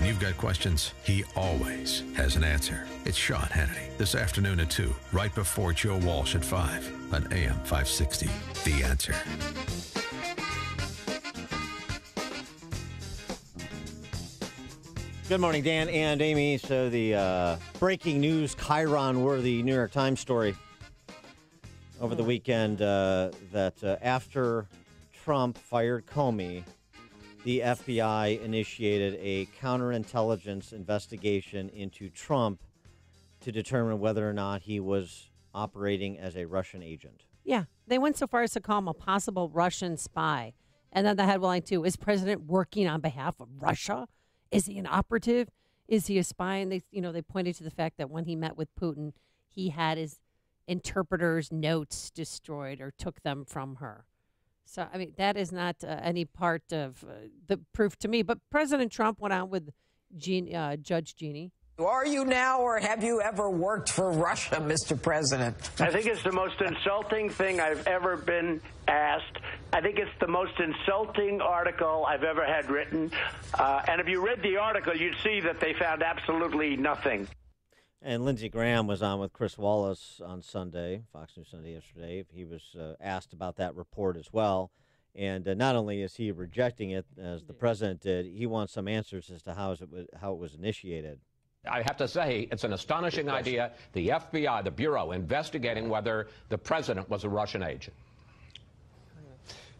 When you've got questions, he always has an answer. It's Sean Hannity, this afternoon at 2, right before Joe Walsh at 5 on AM 560. The Answer. Good morning, Dan and Amy. So the breaking news, Chiron-worthy New York Times story over the weekend that after Trump fired Comey, the FBI initiated a counterintelligence investigation into Trump to determine whether or not he was operating as a Russian agent. Yeah, they went so far as to call him a possible Russian spy. And then the headline, too, is President working on behalf of Russia? Is he an operative? Is he a spy? And they pointed to the fact that when he met with Putin, he had his interpreter's notes destroyed or took them from her. So, I mean, that is not any part of the proof to me. But President Trump went on with Judge Jeannie. Are you now, or have you ever worked for Russia, Mr. President? I think it's the most insulting thing I've ever been asked. I think it's the most insulting article I've ever had written. And if you read the article, you'd see that they found absolutely nothing. And Lindsey Graham was on with Chris Wallace on Sunday, Fox News Sunday yesterday. He was asked about that report as well. And not only is he rejecting it, as the president did, he wants some answers as to how it was initiated. I have to say, it's an astonishing idea. The FBI, the Bureau, investigating whether the president was a Russian agent.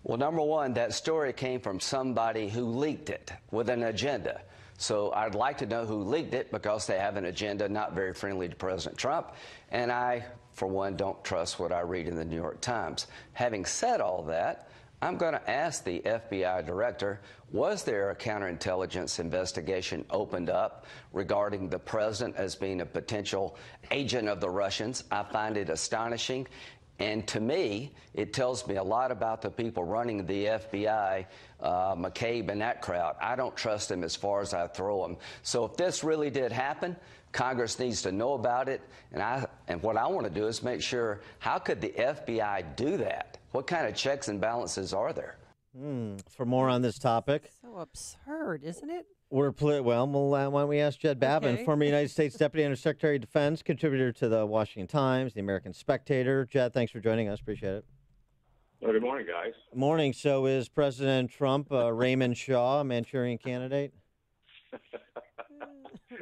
Well, number one, that story came from somebody who leaked it with an agenda. So I'd like to know who leaked it, because they have an agenda not very friendly to President Trump. And I, for one, don't trust what I read in the New York Times. Having said all that, I'm going to ask the FBI director, was there a counterintelligence investigation opened up regarding the president as being a potential agent of the Russians? I find it astonishing. And to me, it tells me a lot about the people running the FBI, McCabe and that crowd. I don't trust them as far as I throw them. So if this really did happen, Congress needs to know about it. And what I want to do is make sure, how could the FBI do that? What kind of checks and balances are there? For more on this topic. So absurd, isn't it? Why don't we ask Jed Babbin, Okay. former United States Deputy Undersecretary of Defense, contributor to the Washington Times, the American Spectator. Jed, thanks for joining us. Appreciate it. Well, good morning, guys. Morning. So is President Trump Raymond Shaw, a Manchurian candidate?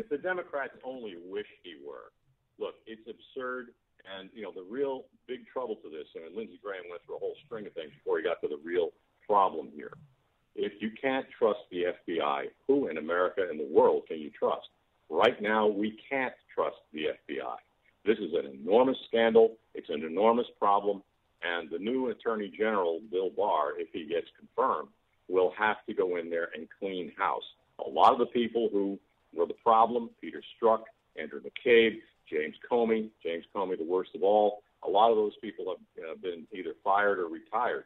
The Democrats only wish he were. Look, it's absurd. And, the real big trouble to this, and Lindsey Graham went through a whole string of things before he got to the real problem here. If you can't trust the FBI, who in America and the world can you trust? Right now, we can't trust the FBI. This is an enormous scandal. It's an enormous problem. And the new Attorney General, Bill Barr, if he gets confirmed, will have to go in there and clean house. A lot of the people who were the problem, Peter Strzok, Andrew McCabe, James Comey, the worst of all, a lot of those people have been either fired or retired.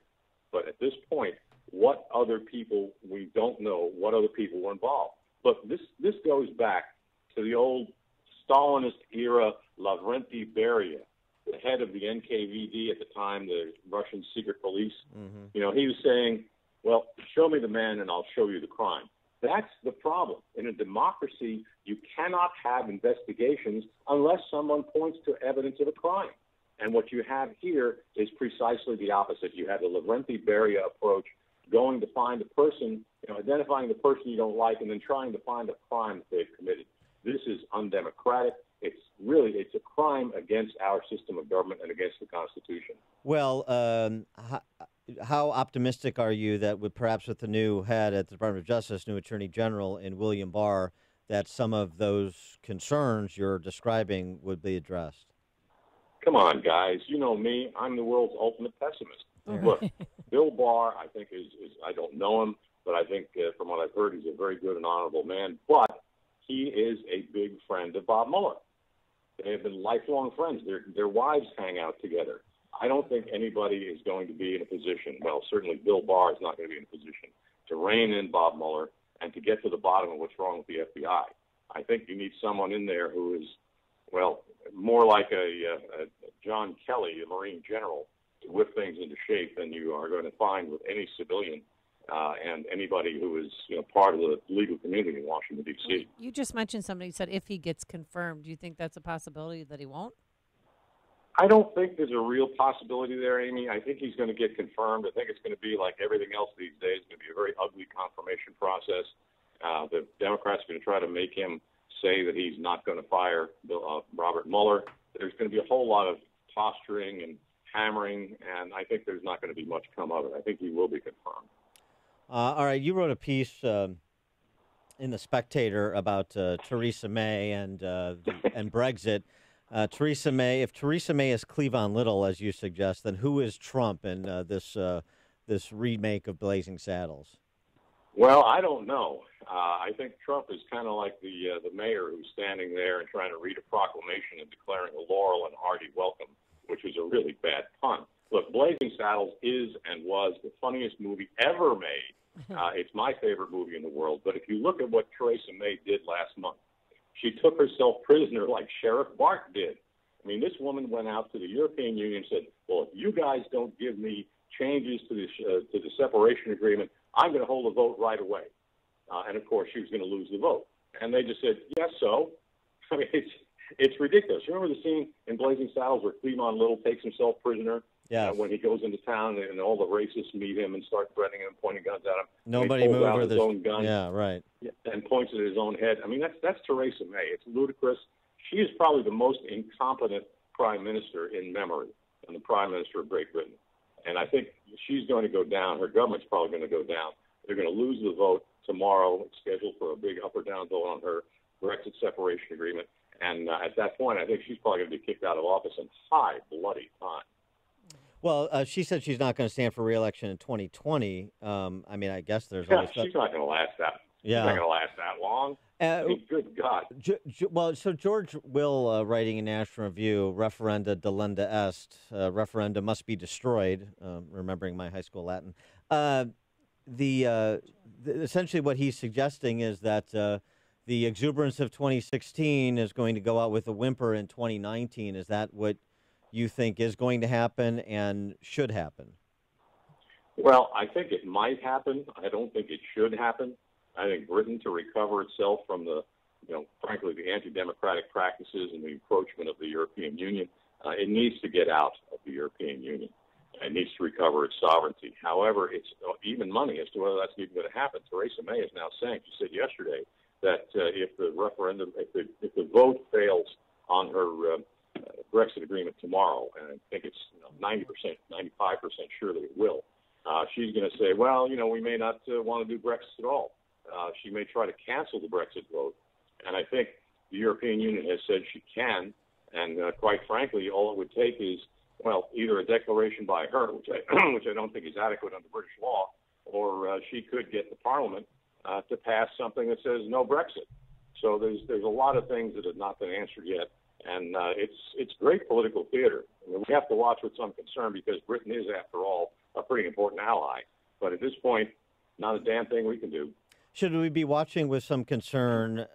But at this point, what other people, we don't know what other people were involved. Look, this goes back to the old Stalinist era Lavrentiy Beria, the head of the NKVD at the time, the Russian secret police. Mm-hmm. He was saying, well, show me the man and I'll show you the crime. That's the problem. In a democracy, you cannot have investigations unless someone points to evidence of a crime. And what you have here is precisely the opposite. You have the Lavrentiy Beria approach, going to find a person, identifying the person you don't like, and then trying to find a crime that they've committed. This is undemocratic. It's a crime against our system of government and against the Constitution. Well, how optimistic are you that perhaps with the new head at the Department of Justice, new Attorney General in William Barr, that some of those concerns you're describing would be addressed? Come on, guys. You know me. I'm the world's ultimate pessimist. Look, Bill Barr, I think, is I don't know him, but I think from what I've heard, he's a very good and honorable man. But he is a big friend of Bob Mueller. They have been lifelong friends. Their wives hang out together. I don't think anybody is going to be in a position, well, certainly Bill Barr is not going to be in a position to rein in Bob Mueller and to get to the bottom of what's wrong with the FBI. I think you need someone in there who is, well, more like a John Kelly, a Marine general, to whip things into shape than you are going to find with any civilian and anybody who is part of the legal community in Washington, D.C. You just mentioned somebody said if he gets confirmed. Do you think that's a possibility that he won't? I don't think there's a real possibility there, Amy. I think he's going to get confirmed. I think it's going to be like everything else these days. It's going to be a very ugly confirmation process. The Democrats are going to try to make him say that he's not going to fire Robert Mueller. There's going to be a whole lot of posturing and hammering, and I think there's not going to be much come of it. I think he will be confirmed. All right, you wrote a piece in The Spectator about Theresa May and Brexit. Theresa May, if Theresa May is Cleavon Little, as you suggest, then who is Trump in this remake of Blazing Saddles? Well, I don't know. I think Trump is kind of like the mayor who's standing there and trying to read a proclamation and declaring a laurel and hearty welcome, which is a really bad pun. Look, Blazing Saddles is and was the funniest movie ever made. It's my favorite movie in the world. But if you look at what Theresa May did last month, she took herself prisoner like Sheriff Bart did. I mean, this woman went out to the European Union and said, well, if you guys don't give me changes to the separation agreement, I'm going to hold a vote right away. And, of course, she was going to lose the vote. And they just said, yes, so. I mean, it's ridiculous. You remember the scene in Blazing Saddles where Cleavon Little takes himself prisoner? Yeah. When he goes into town and all the racists meet him and start threatening him, pointing guns at him. Nobody move out or his own gun. Yeah, right. And points at his own head. I mean, that's Theresa May. It's ludicrous. She is probably the most incompetent prime minister in memory, and the prime minister of Great Britain. And I think she's going to go down. Her government's probably going to go down. They're going to lose the vote tomorrow. It's scheduled for a big up or down vote on her Brexit separation agreement. And at that point, I think she's probably going to be kicked out of office in high bloody time. Well, she said she's not going to stand for re-election in 2020. I mean, I guess there's always she's not going to last that. Yeah. She's not going to last that long. I mean, good God. Well, so George Will, writing in National Review, referenda delenda est, referenda must be destroyed, remembering my high school Latin. Essentially what he's suggesting is that the exuberance of 2016 is going to go out with a whimper in 2019. Is that what you think is going to happen and should happen? Well, I think it might happen. I don't think it should happen. I think Britain, to recover itself from the, frankly, the anti-democratic practices and the encroachment of the European Union, it needs to get out of the European Union. It needs to recover its sovereignty. However, it's even money as to whether that's even going to happen. Theresa May is now saying, she said yesterday, that if the referendum, if the vote fails on her Brexit agreement tomorrow, and I think it's 90%, 95% sure that it will, she's going to say, well, we may not want to do Brexit at all. She may try to cancel the Brexit vote. And I think the European Union has said she can. And quite frankly, all it would take is, well, either a declaration by her, which I don't think is adequate under British law, or she could get the Parliament to pass something that says no Brexit. So there's a lot of things that have not been answered yet. And it's great political theater. I mean, we have to watch with some concern because Britain is, after all, a pretty important ally. But at this point, not a damn thing we can do. Should we be watching with some concern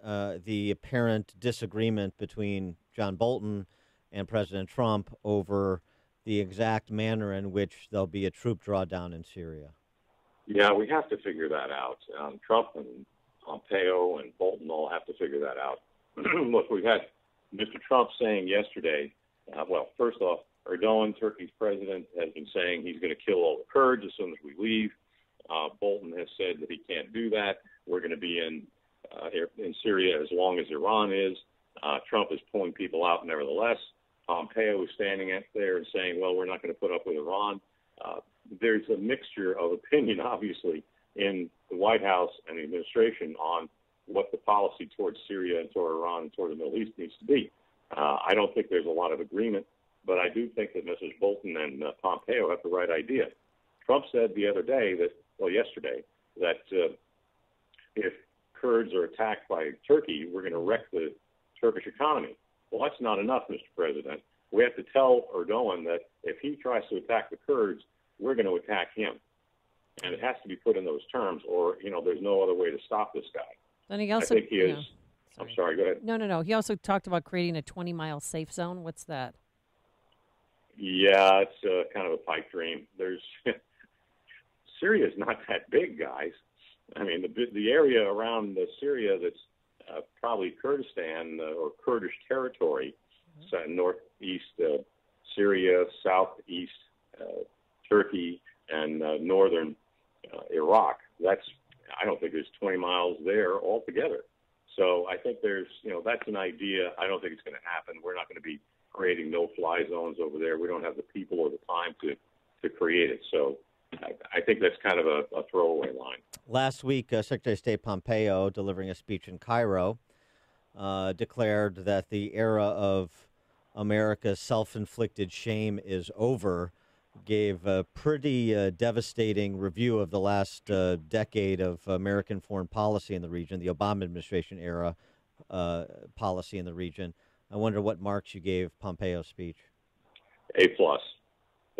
the apparent disagreement between John Bolton and President Trump over the exact manner in which there'll be a troop drawdown in Syria? Yeah, we have to figure that out. Trump and Pompeo and Bolton all have to figure that out. Look, we've had Mr. Trump saying yesterday, well, first off, Erdogan, Turkey's president, has been saying he's going to kill all the Kurds as soon as we leave. Bolton has said that he can't do that. We're going to be in Syria as long as Iran is. Trump is pulling people out nevertheless. Pompeo is standing out there and saying, well, we're not going to put up with Iran. There's a mixture of opinion, obviously, in the White House and the administration on what the policy towards Syria and toward Iran and toward the Middle East needs to be. I don't think there's a lot of agreement, but I do think that Mrs. Bolton and Pompeo have the right idea. Trump said the other day yesterday, that if Kurds are attacked by Turkey, we're going to wreck the Turkish economy. Well, that's not enough, Mr. President. We have to tell Erdogan that if he tries to attack the Kurds, we're going to attack him. And it has to be put in those terms, or, there's no other way to stop this guy. Then he also, I think he is. I'm sorry, go ahead. No. He also talked about creating a 20-mile safe zone. What's that? Yeah, it's kind of a pipe dream. There's Syria's not that big, guys. I mean, the area around Syria that's probably Kurdistan or Kurdish territory, so northeast Syria, southeast Turkey, and northern Iraq. I don't think there's 20 miles there altogether. So I think that's an idea. I don't think it's going to happen. We're not going to be creating no-fly zones over there. We don't have the people or the time to create it. So I think that's kind of a throwaway line. Last week, Secretary of State Pompeo, delivering a speech in Cairo, declared that the era of America's self-inflicted shame is over, gave a pretty devastating review of the last decade of American foreign policy in the region, the Obama administration era policy in the region. I wonder what marks you gave Pompeo's speech. A+.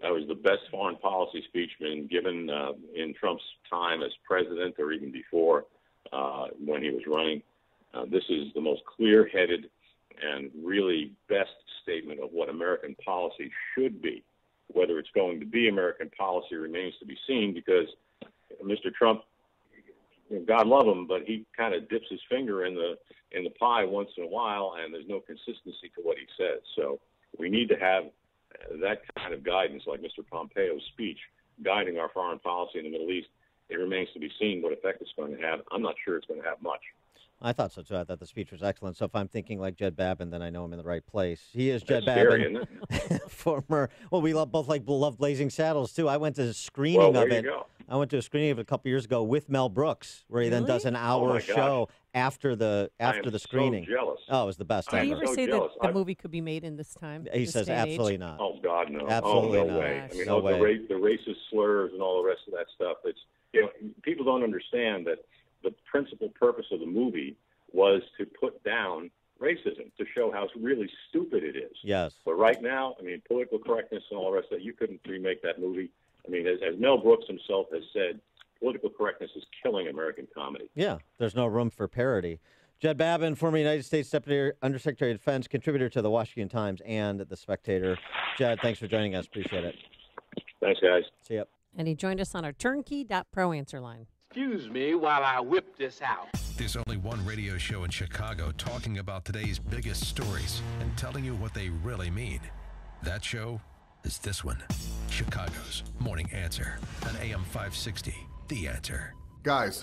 That was the best foreign policy speech been given in Trump's time as president or even before when he was running. This is the most clear-headed and really best statement of what American policy should be. Whether it's going to be American policy remains to be seen, because Mr. Trump, God love him, but he kind of dips his finger in the pie once in a while, and there's no consistency to what he says. So we need to have that kind of guidance, like Mr. Pompeo's speech, guiding our foreign policy in the Middle East. It remains to be seen what effect it's going to have. I'm not sure it's going to have much. I thought so, too. I thought the speech was excellent. So if I'm thinking like Jed Babbin, then I know I'm in the right place. He is Jed Babbin. Babbin, former. Well, we love Blazing Saddles, too. I went to a screening of it. I went to a screening of it a couple years ago with Mel Brooks, where he then does an hour show after the screening. So jealous. Oh, it was the best Did ever. you ever say that the movie could be made in this time? He says absolutely not. Oh, God, no. Absolutely no not. way. I mean, no way. The racist slurs and all the rest of that stuff. People don't understand that the principal purpose of the movie was to put down racism, to show how really stupid it is. Yes. But right now, I mean, political correctness and all the rest of that, you couldn't remake that movie. I mean, as Mel Brooks himself has said, political correctness is killing American comedy. Yeah, there's no room for parody. Jed Babbin, former United States Deputy Undersecretary of Defense, contributor to the Washington Times and The Spectator. Jed, thanks for joining us. Appreciate it. Thanks, guys. See ya. And he joined us on our turnkey.pro answer line. Excuse me while I whip this out. There's only one radio show in Chicago talking about today's biggest stories and telling you what they really mean. That show is this one, Chicago's Morning Answer on AM 560, The Answer. Guys,